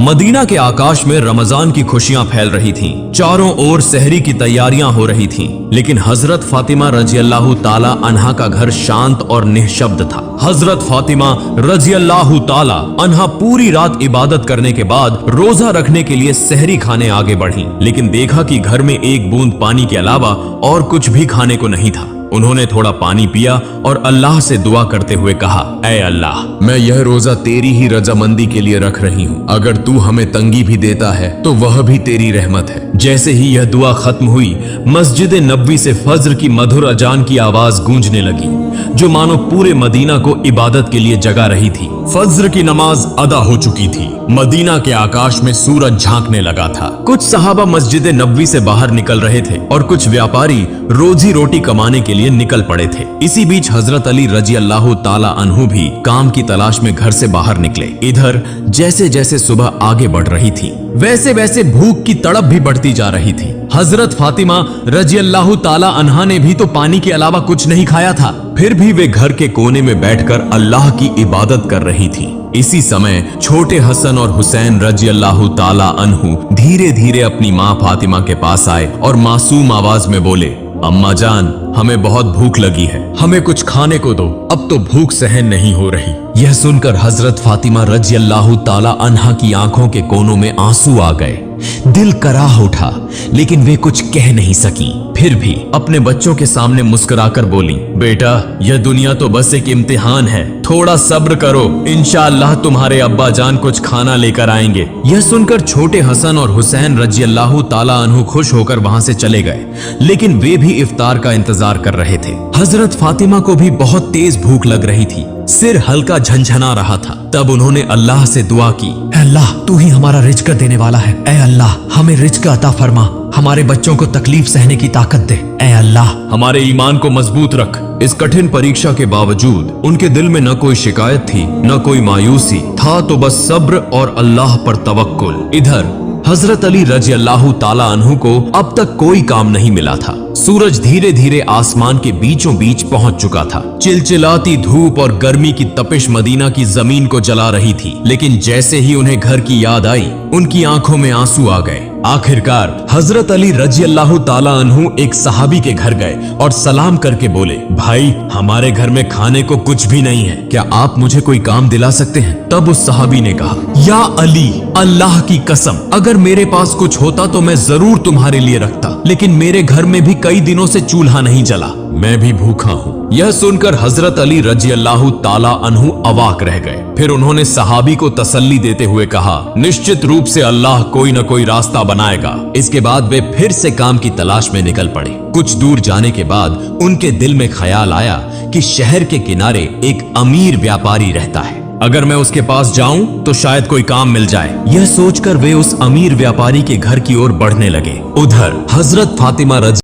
Medina के आकाश में रमजान की खुशियां फैल रही थीं। चारों ओर सहरी की तैयारियां हो रही थीं, लेकिन हजरत फातिमा रजी अल्लाह ताला अन्हा का घर शांत और निःशब्द था। हजरत फातिमा रजी अल्लाह ताला अन्हा पूरी रात इबादत करने के बाद रोजा रखने के लिए सहरी खाने आगे बढ़ी, लेकिन देखा कि घर में एक बूंद पानी के अलावा और कुछ भी खाने को नहीं था। उन्होंने थोड़ा पानी पिया और अल्लाह से दुआ करते हुए कहा, ऐ अल्लाह, मैं यह रोजा तेरी ही रजामंदी के लिए रख रही हूँ। अगर तू हमें तंगी भी देता है तो वह भी तेरी रहमत है। जैसे ही यह दुआ खत्म हुई, मस्जिद नबवी से फज्र की मधुर अजान की आवाज गूंजने लगी, जो मानो पूरे मदीना को इबादत के लिए जगा रही थी। फज्र की नमाज अदा हो चुकी थी। मदीना के आकाश में सूरज झांकने लगा था। कुछ सहाबा मस्जिद नबवी से बाहर निकल रहे थे और कुछ व्यापारी रोजी रोटी कमाने के लिए निकल पड़े थे। इसी बीच हजरत अली रजी अल्लाह ताला अन्हु भी काम की तलाश में घर से बाहर निकले। इधर जैसे जैसे सुबह आगे बढ़ रही थी, वैसे वैसे भूख की तड़प भी बढ़ती जा रही थी। हजरत फातिमा रजी अल्लाह ताला अन्हा ने भी तो पानी के अलावा कुछ नहीं खाया था, फिर भी वे घर के कोने में बैठकर अल्लाह की इबादत कर रही थी। इसी समय छोटे हसन और हुसैन रजी अल्लाह ताला अन्हु धीरे धीरे अपनी माँ फातिमा के पास आए और मासूम आवाज में बोले, अम्मा जान, हमें बहुत भूख लगी है, हमें कुछ खाने को दो, अब तो भूख सहन नहीं हो रही। यह सुनकर हजरत फातिमा रजी अल्लाह ताला अन्हा की आंखों के कोनों में आंसू आ गए। दिल कराह उठा, लेकिन वे कुछ कह नहीं सकी। फिर भी अपने बच्चों के सामने मुस्कुराकर बोली, बेटा, यह दुनिया तो बस एक इम्तिहान है, थोड़ा सब्र करो, इंशाअल्लाह तुम्हारे अब्बा जान कुछ खाना लेकर आएंगे। यह सुनकर छोटे हसन और हुसैन रजी अल्लाह ताला अन्हु खुश होकर वहां से चले गए, लेकिन वे भी इफ्तार का इंतजार कर रहे थे। हजरत फातिमा को भी बहुत तेज भूख लग रही थी, सिर हल्का झंझना रहा था। तब उन्होंने अल्लाह से दुआ की, अल्लाह, तू ही हमारा रिज्क देने वाला है, ऐ अल्लाह, हमें रिज्क अता फरमा, हमारे बच्चों को तकलीफ सहने की ताकत दे, ऐ अल्लाह, हमारे ईमान को मजबूत रख। इस कठिन परीक्षा के बावजूद उनके दिल में न कोई शिकायत थी, न कोई मायूसी, था तो बस सब्र और अल्लाह पर तवक्कुल। इधर हजरत अली रजी अल्लाह ताला अन्हु को अब तक कोई काम नहीं मिला था। सूरज धीरे धीरे आसमान के बीचों बीच पहुंच चुका था। चिलचिलाती धूप और गर्मी की तपिश मदीना की जमीन को जला रही थी, लेकिन जैसे ही उन्हें घर की याद आई, उनकी आंखों में आंसू आ गए। आखिरकार हजरत अली रजी अल्लाह ताला अन्हु एक सहाबी के घर गए और सलाम करके बोले, भाई, हमारे घर में खाने को कुछ भी नहीं है, क्या आप मुझे कोई काम दिला सकते हैं? तब उस सहाबी ने कहा, या अली, अल्लाह की कसम, अगर मेरे पास कुछ होता तो मैं जरूर तुम्हारे लिए रखता, लेकिन मेरे घर में भी कई दिनों से चूल्हा नहीं जला, मैं भी भूखा हूँ। यह सुनकर हजरत अली रजी अल्लाह ताला अन्हु अवाक रह गए। फिर उन्होंने सहाबी को तसल्ली देते हुए कहा, निश्चित रूप से अल्लाह कोई न कोई रास्ता बनाएगा। इसके बाद वे फिर से काम की तलाश में निकल पड़े। कुछ दूर जाने के बाद उनके दिल में ख्याल आया कि शहर के किनारे एक अमीर व्यापारी रहता है, अगर मैं उसके पास जाऊं तो शायद कोई काम मिल जाए। यह सोचकर वे उस अमीर व्यापारी के घर की ओर बढ़ने लगे। उधर हजरत फातिमा रजी